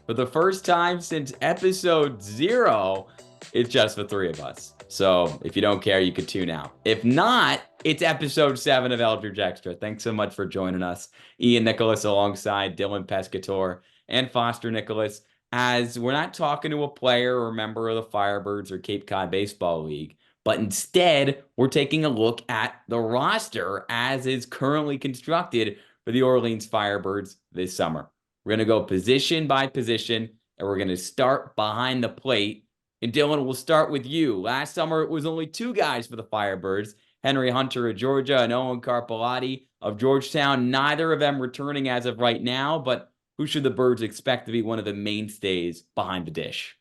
For the first time since episode 0, it's just the three of us. So if you don't care, you could tune out. If not, it's episode 7 of Eldredge Extra. Thanks so much for joining us. Ian Nicholas alongside Dylan Pescatore and Foster Nicholas, as we're not talking to a player or member of the Firebirds or Cape Cod Baseball League, but instead we're taking a look at the roster as is currently constructed for the Orleans Firebirds this summer. We're going to go position by position, and we're going to start behind the plate. And Dylan, we'll start with you. Last summer, it was only 2 guys for the Firebirds, Henry Hunter of Georgia and Owen Carpellotti of Georgetown. Neither of them returning as of right now, but who should the Birds expect to be one of the mainstays behind the dish?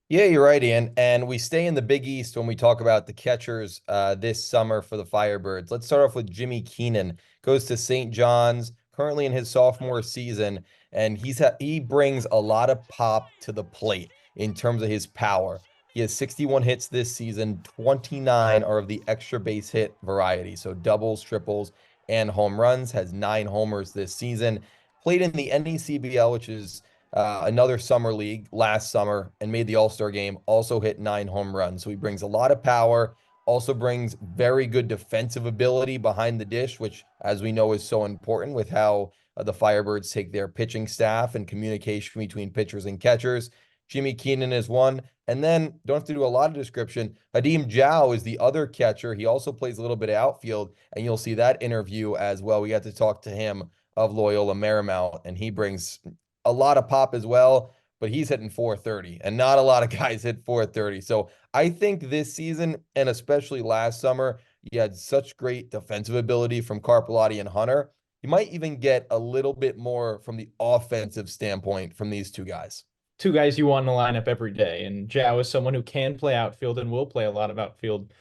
Yeah, you're right, Ian. And we stay in the Big East when we talk about the catchers this summer for the Firebirds. Let's start off with Jimmy Keenan. Goes to St. John's, currently in his sophomore season, and he brings a lot of pop to the plate in terms of his power. He has 61 hits this season, 29 are of the extra base hit variety, so doubles, triples, and home runs. Has 9 homers this season. Played in the NECBL, which is another summer league last summer and made the All-Star game, also hit 9 home runs. So he brings a lot of power, also brings very good defensive ability behind the dish, which, as we know, is so important with how the Firebirds take their pitching staff and communication between pitchers and catchers. Jimmy Keenan is one. And then, don't have to do a lot of description. Hadim Zhao is the other catcher. He also plays a little bit of outfield, and you'll see that interview as well. We got to talk to him of Loyola Marymount, and he brings a lot of pop as well, but he's hitting 430, and not a lot of guys hit 430. So I think this season, and especially last summer, you had such great defensive ability from Carpellotti and Hunter. You might even get a little bit more from the offensive standpoint from these two guys. Two guys you want in the lineup every day. And Zhao is someone who can play outfield and will play a lot of outfield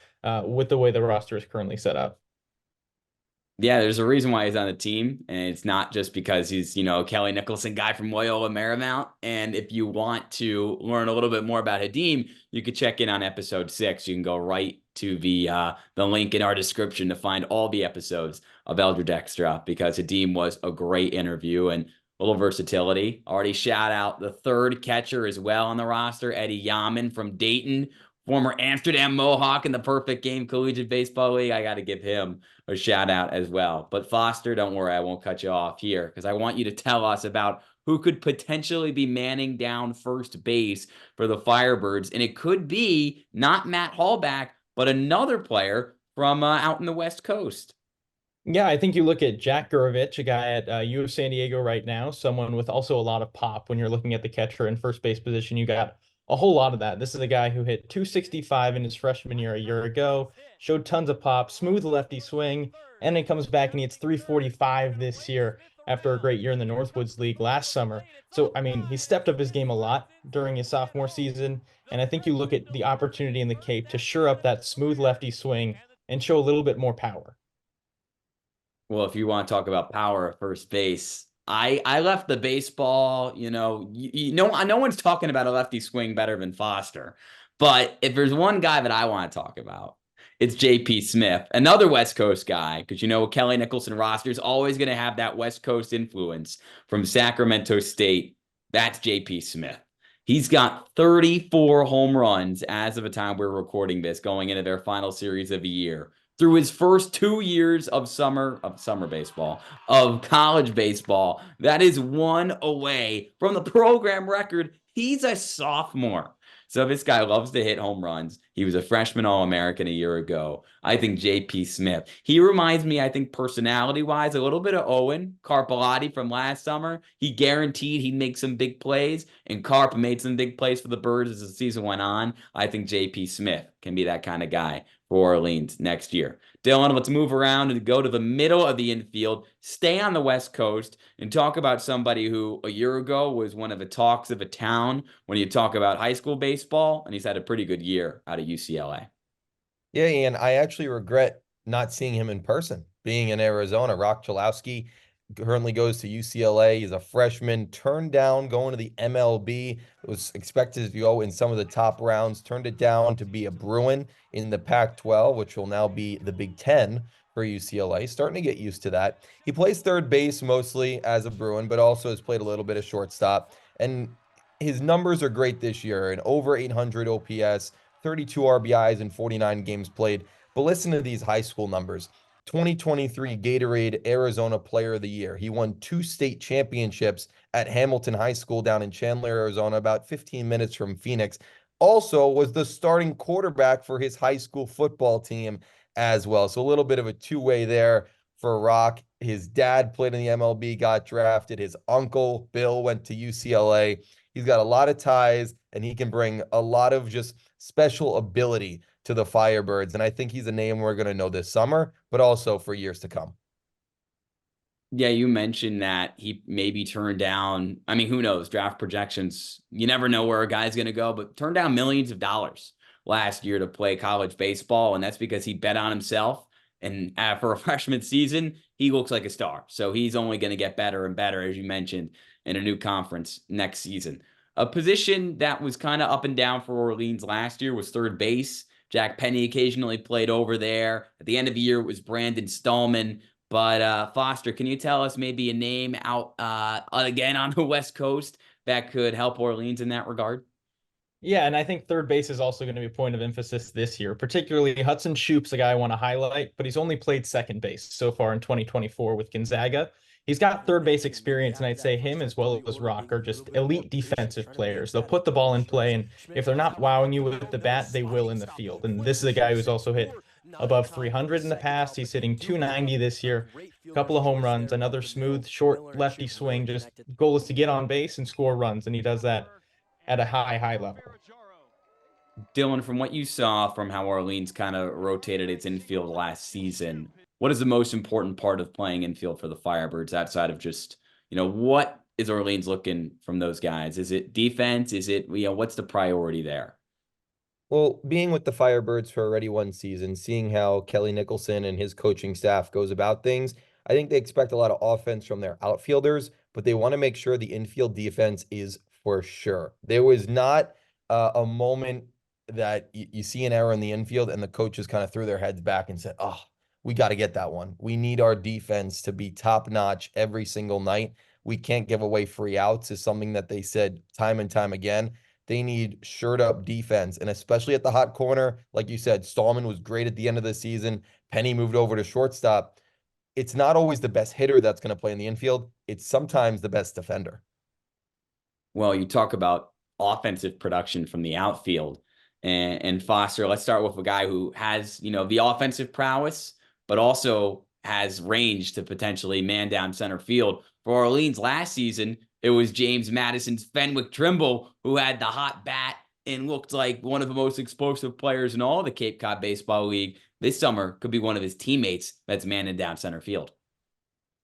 with the way the roster is currently set up. Yeah, there's a reason why he's on the team, and it's not just because he's, Kelly Nicholson guy from Loyola Marymount. And if you want to learn a little bit more about Hadim, you could check in on episode 6. You can go right to the link in our description to find all the episodes of Eldredge Extra, because Hadim was a great interview and a little versatility. Already shout out the third catcher as well on the roster, Eddie Yaman from Dayton, former Amsterdam Mohawk in the Perfect Game Collegiate Baseball League. I got to give him a shout out as well. But Foster, don't worry, I won't cut you off here, because I want you to tell us about who could potentially be manning down first base for the Firebirds. And it could be not Matt Hallback, but another player from out in the West Coast. Yeah, I think you look at Jack Gurovich, a guy at U of San Diego right now, someone with also a lot of pop. When you're looking at the catcher and first base position, you got a whole lot of that. This is a guy who hit 265 in his freshman year a year ago, showed tons of pop, smooth lefty swing, and then comes back and he hits 345 this year after a great year in the Northwoods League last summer. So, I mean, he stepped up his game a lot during his sophomore season, and I think you look at the opportunity in the Cape to shore up that smooth lefty swing and show a little bit more power. Well, if you want to talk about power at first base, I left the baseball, no one's talking about a lefty swing better than Foster. But if there's one guy that I want to talk about, it's JP Smith, another West Coast guy, because Kelly Nicholson roster is always going to have that West Coast influence from Sacramento State. That's JP Smith. He's got 34 home runs as of the time we're recording this, going into their final series of the year. Through his first 2 years of summer baseball, of college baseball, that is one away from the program record. He's a sophomore. So this guy loves to hit home runs. He was a freshman All-American a year ago. I think JP Smith. He reminds me, I think, personality-wise, a little bit of Owen Carpellotti from last summer. He guaranteed he'd make some big plays, and Carp made some big plays for the Birds as the season went on. I think JP Smith can be that kind of guy for Orleans next year. Dylan, let's move around and go to the middle of the infield, stay on the West Coast, and talk about somebody who a year ago was one of the talks of a town when you talk about high school baseball, and he's had a pretty good year out of UCLA. Yeah, Ian, I actually regret not seeing him in person, being in Arizona. Rock Chalowski currently goes to UCLA. He's a freshman, turned down going to the MLB. It was expected to go in some of the top rounds, turned it down to be a Bruin in the Pac-12, which will now be the Big Ten for UCLA. Starting to get used to that. He plays third base mostly as a Bruin, but also has played a little bit of shortstop. And his numbers are great this year, an over 800 OPS, 32 RBIs in 49 games played. But listen to these high school numbers. 2023 Gatorade Arizona Player of the Year. He won 2 state championships at Hamilton High School down in Chandler, Arizona, about 15 minutes from Phoenix. Also was the starting quarterback for his high school football team as well. So a little bit of a two-way there for Rock. His dad played in the MLB, got drafted. His uncle, Bill, went to UCLA. He's got a lot of ties, and he can bring a lot of just special ability to the Firebirds. And I think he's a name we're going to know this summer, but also for years to come. Yeah, you mentioned that he maybe turned down. I mean, who knows? Draft projections, you never know where a guy's going to go, but turned down millions of dollars last year to play college baseball. And that's because he bet on himself. And for a freshman season, he looks like a star. So he's only going to get better and better, as you mentioned, in a new conference next season. A position that was kind of up and down for Orleans last year was third base. Jack Penny occasionally played over there. At the end of the year, it was Brandon Stallman. But Foster, can you tell us maybe a name out again on the West Coast that could help Orleans in that regard? Yeah, and I think third base is also going to be a point of emphasis this year, particularly Hudson Shoop's a guy I want to highlight, but he's only played second base so far in 2024 with Gonzaga. He's got third base experience, and I'd say him as well as Rock are just elite defensive players. They'll put the ball in play, and if they're not wowing you with the bat, they will in the field. And this is a guy who's also hit above 300 in the past. He's hitting 290 this year, a couple of home runs, another smooth, short lefty swing. Just goal is to get on base and score runs, and he does that at a high level. Dylan, from what you saw from how Orleans kind of rotated its infield last season, what is the most important part of playing infield for the Firebirds outside of just, what is Orleans looking from those guys? Is it defense? Is it, what's the priority there? Well, being with the Firebirds for already one season, seeing how Kelly Nicholson and his coaching staff goes about things, I think they expect a lot of offense from their outfielders, but they want to make sure the infield defense is for sure. There was not a moment that you see an error in the infield and the coaches kind of threw their heads back and said, "Oh, we got to get that one. We need our defense to be top notch every single night. We can't give away free outs," is something that they said time and time again. They need shirt up defense, and especially at the hot corner, like you said, Stallman was great at the end of the season. Penny moved over to shortstop. It's not always the best hitter that's going to play in the infield. It's sometimes the best defender. Well, you talk about offensive production from the outfield and Foster. Let's start with a guy who has, the offensive prowess, but also has range to potentially man down center field. For Orleans last season, it was James Madison's Fenwick Trimble who had the hot bat and looked like one of the most explosive players in all the Cape Cod Baseball League. This summer could be one of his teammates that's manning down center field.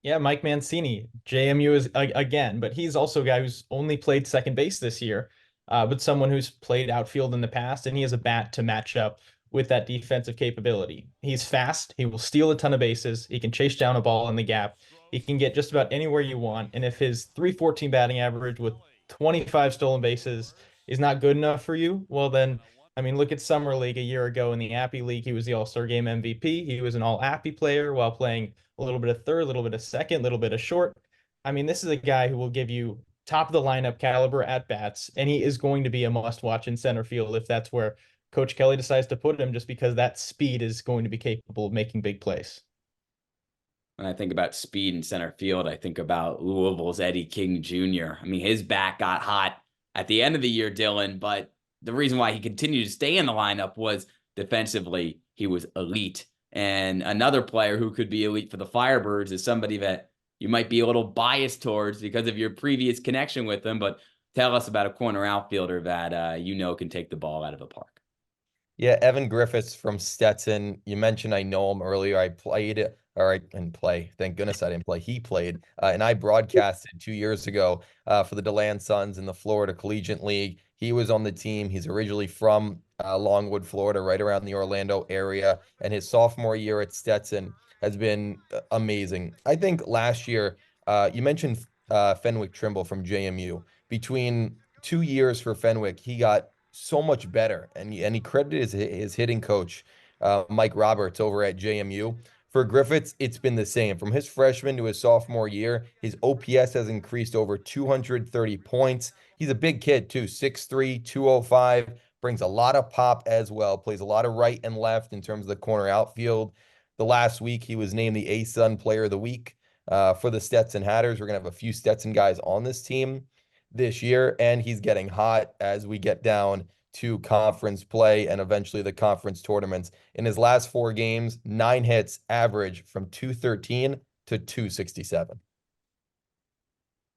Yeah, Mike Mancini, JMU is again, but he's also a guy who's only played second base this year, but someone who's played outfield in the past, and he has a bat to match up with that defensive capability. He's fast. He will steal a ton of bases. He can chase down a ball in the gap. He can get just about anywhere you want. And if his 314 batting average with 25 stolen bases is not good enough for you, well then, I mean, look at Summer League a year ago in the Appy League. He was the All-Star Game MVP. He was an All-Appy player while playing a little bit of third, a little bit of second, a little bit of short. I mean, this is a guy who will give you top of the lineup caliber at bats, and he is going to be a must watch in center field if that's where Coach Kelly decides to put him, just because that speed is going to be capable of making big plays. When I think about speed in center field, I think about Louisville's Eddie King Jr. I mean, his bat got hot at the end of the year, Dylan, but the reason why he continued to stay in the lineup was defensively, he was elite. And another player who could be elite for the Firebirds is somebody that you might be a little biased towards because of your previous connection with them. But tell us about a corner outfielder that can take the ball out of the park. Yeah, Evan Griffiths from Stetson. You mentioned I know him earlier. I played, or I didn't play. Thank goodness I didn't play. He played, and I broadcasted 2 years ago for the DeLand Suns in the Florida Collegiate League. He was on the team. He's originally from Longwood, Florida, right around the Orlando area, and his sophomore year at Stetson has been amazing. I think last year, you mentioned Fenwick Trimble from JMU. Between 2 years for Fenwick, he got so much better, and he credited his hitting coach, Mike Roberts, over at JMU, For Griffiths, it's been the same. From his freshman to his sophomore year, his OPS has increased over 230 points. He's a big kid, too, 6'3", 205, brings a lot of pop as well, plays a lot of right and left in terms of the corner outfield. The last week, he was named the A-Sun Player of the Week for the Stetson Hatters. We're going to have a few Stetson guys on this team this year, and he's getting hot as we get down to conference play and eventually the conference tournaments. In his last 4 games, 9 hits, average from 213 to 267.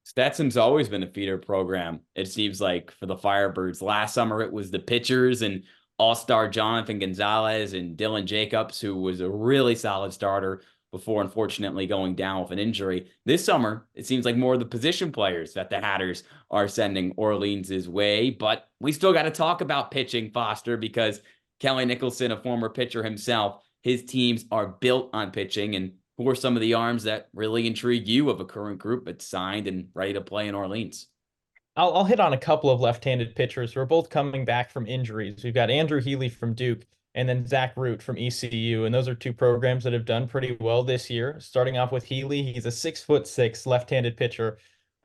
Stetson's always been a feeder program, it seems like, for the Firebirds. Last summer, it was the pitchers and all-star Jonathan Gonzalez and Dylan Jacobs, who was a really solid starter before unfortunately going down with an injury. This summer, it seems like more of the position players that the Hatters are sending Orleans' way. But we still got to talk about pitching, Foster, because Kelly Nicholson, a former pitcher himself, his teams are built on pitching. And who are some of the arms that really intrigue you of a current group that's signed and ready to play in Orleans? I'll hit on a couple of left-handed pitchers who are both coming back from injuries. We've got Andrew Healy from Duke and then Zach Root from ECU, and those are two programs that have done pretty well this year. Starting off with Healy, he's a 6'6" left-handed pitcher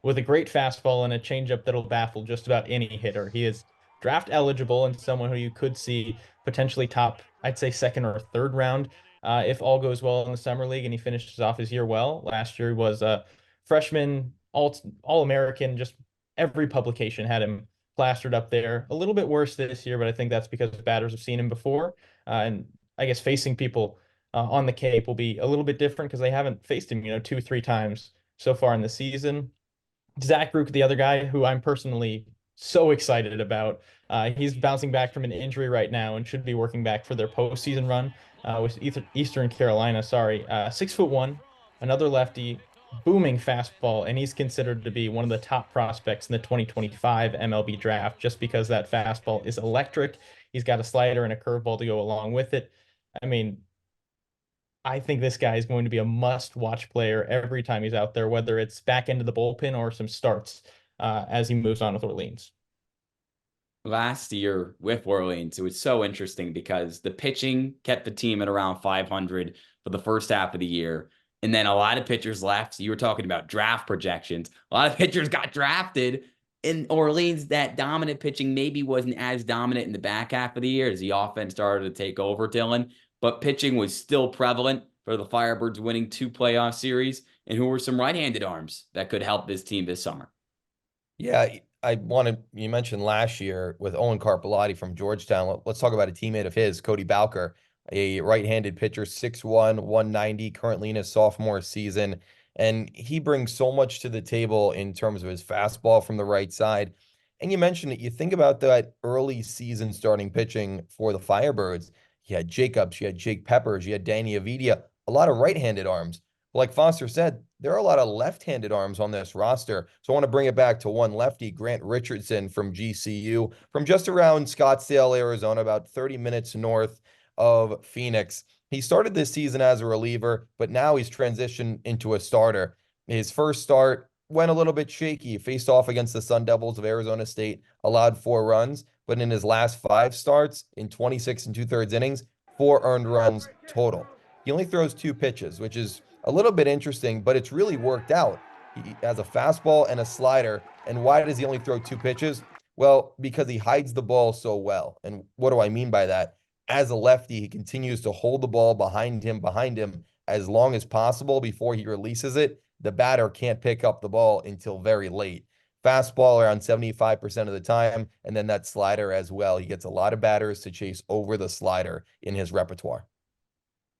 with a great fastball and a changeup that'll baffle just about any hitter. He is draft eligible and someone who you could see potentially top, I'd say second or third round if all goes well in the summer league and he finishes off his year well. Last year he was a freshman, all-American, just every publication had him plastered up there. A little bit worse this year, but I think that's because batters have seen him before. And I guess facing people on the Cape will be a little bit different because they haven't faced him, 2, 3 times so far in the season. Zach Rook, the other guy who I'm personally so excited about. He's bouncing back from an injury right now and should be working back for their postseason run with Eastern Carolina. Sorry, 6'1", another lefty, booming fastball, and he's considered to be one of the top prospects in the 2025 MLB draft just because that fastball is electric. He's got a slider and a curveball to go along with it. I mean, I think this guy is going to be a must-watch player every time he's out there, whether it's back into the bullpen or some starts as he moves on with Orleans. Last year with Orleans, it was so interesting because the pitching kept the team at around 500 for the first half of the year. And then a lot of pitchers left. So you were talking about draft projections. A lot of pitchers got drafted. In Orleans, that dominant pitching maybe wasn't as dominant in the back half of the year as the offense started to take over, Dylan. But pitching was still prevalent for the Firebirds winning 2 playoff series. And who were some right-handed arms that could help this team this summer? Yeah, you mentioned last year with Owen Carpellotti from Georgetown. Let's talk about a teammate of his, Cody Bowker, a right-handed pitcher, 6'1", 190, currently in his sophomore season. And he brings so much to the table in terms of his fastball from the right side. And you mentioned it, you think about that early season starting pitching for the Firebirds. You had Jacobs, you had Jake Peppers, you had Danny Avidia, a lot of right-handed arms. Like Foster said, there are a lot of left-handed arms on this roster. So I want to bring it back to one lefty, Grant Richardson from GCU, from just around Scottsdale, Arizona, about 30 minutes north of Phoenix. He started this season as a reliever, but now he's transitioned into a starter. His first start went a little bit shaky. He faced off against the Sun Devils of Arizona State, allowed 4 runs, but in his last 5 starts in 26 2/3 innings, 4 earned runs total. He only throws 2 pitches, which is a little bit interesting, but it's really worked out. He has a fastball and a slider. And why does he only throw 2 pitches? Well, because he hides the ball so well. And what do I mean by that? As a lefty, he continues to hold the ball behind him as long as possible before he releases it. The batter can't pick up the ball until very late. Fastball around 75% of the time, and then that slider as well. He gets a lot of batters to chase over the slider in his repertoire.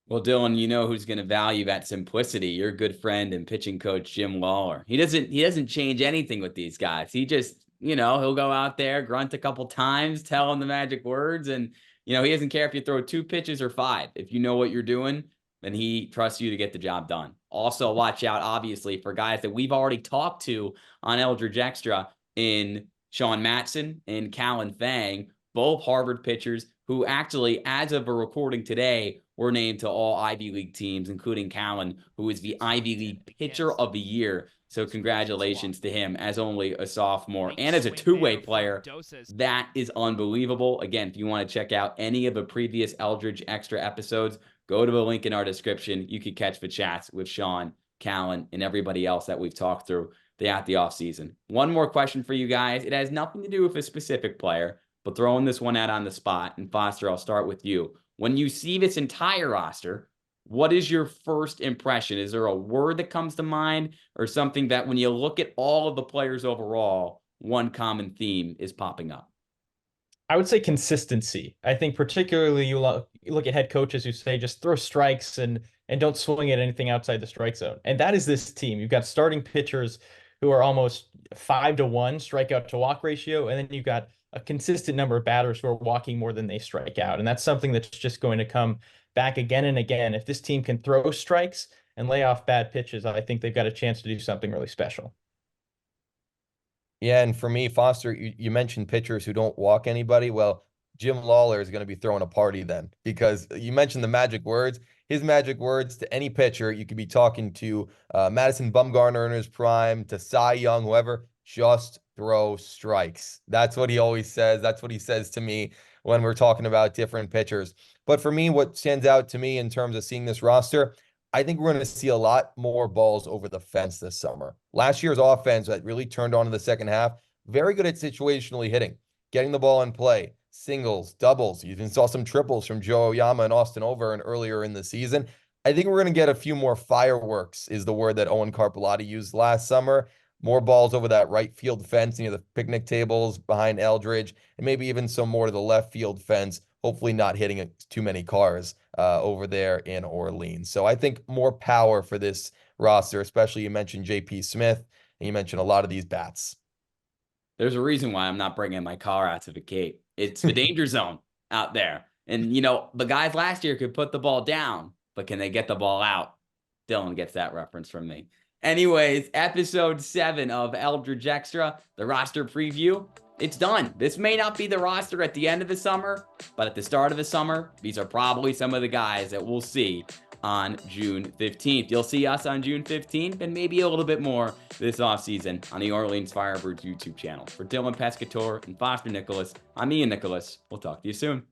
Well, Dylan, you know who's going to value that simplicity? Your good friend and pitching coach, Jim Lawler. He doesn't change anything with these guys. He just, he'll go out there, grunt a couple times, tell them the magic words, and, he doesn't care if you throw 2 pitches or 5. If you know what you're doing, then he trusts you to get the job done. Also, watch out, obviously, for guys that we've already talked to on Eldredge Extra in Sean Matson and Callan Fang, both Harvard pitchers who actually, as of a recording today, were named to all Ivy League teams, including Callan, who is the Ivy League Pitcher of the Year. So congratulations to him as only a sophomore and as a 2-way player. That is unbelievable. Again, if you want to check out any of the previous Eldredge Extra episodes, go to the link in our description. You can catch the chats with Sean, Callan, and everybody else that we've talked through throughout the offseason. One more question for you guys. It has nothing to do with a specific player, but throwing this one out on the spot. And Foster, I'll start with you. When you see this entire roster, what is your first impression? Is there a word that comes to mind, or something that when you look at all of the players overall, one common theme is popping up? I would say consistency. I think particularly you look at head coaches who say just throw strikes and don't swing at anything outside the strike zone. And that is this team. You've got starting pitchers who are almost 5-to-1 strikeout to walk ratio, and then you've got a consistent number of batters who are walking more than they strike out. And that's something that's just going to come back again and again. If this team can throw strikes and lay off bad pitches, I think they've got a chance to do something really special. Yeah, and for me, Foster, you mentioned pitchers who don't walk anybody. Well, Jim Lawler is going to be throwing a party then, because you mentioned the magic words. His magic words to any pitcher, you could be talking to Madison Bumgarner in his prime, to Cy Young, whoever, just throw strikes. That's what he always says. That's what he says to me when we're talking about different pitchers. But for me, what stands out to me in terms of seeing this roster, I think we're going to see a lot more balls over the fence this summer. Last year's offense that really turned on in the second half, very good at situationally hitting, getting the ball in play, singles, doubles. You even saw some triples from Joe Oyama and Austin Overin earlier in the season. I think we're going to get a few more fireworks, is the word that Owen Carpellotti used last summer. More balls over that right field fence near the picnic tables behind Eldredge, and maybe even some more to the left field fence, hopefully not hitting too many cars over there in Orleans. So I think more power for this roster, especially you mentioned J.P. Smith, and you mentioned a lot of these bats. There's a reason why I'm not bringing my car out to the Cape. It's the danger zone out there. And, the guys last year could put the ball down, but can they get the ball out? Dylan gets that reference from me. Anyways, episode 7 of Eldredge Extra, the roster preview. It's done. This may not be the roster at the end of the summer, but at the start of the summer, these are probably some of the guys that we'll see on June 15th. You'll see us on June 15th and maybe a little bit more this offseason on the Orleans Firebirds YouTube channel. For Dylan Pescatore and Foster Nicholas, I'm Ian Nicholas. We'll talk to you soon.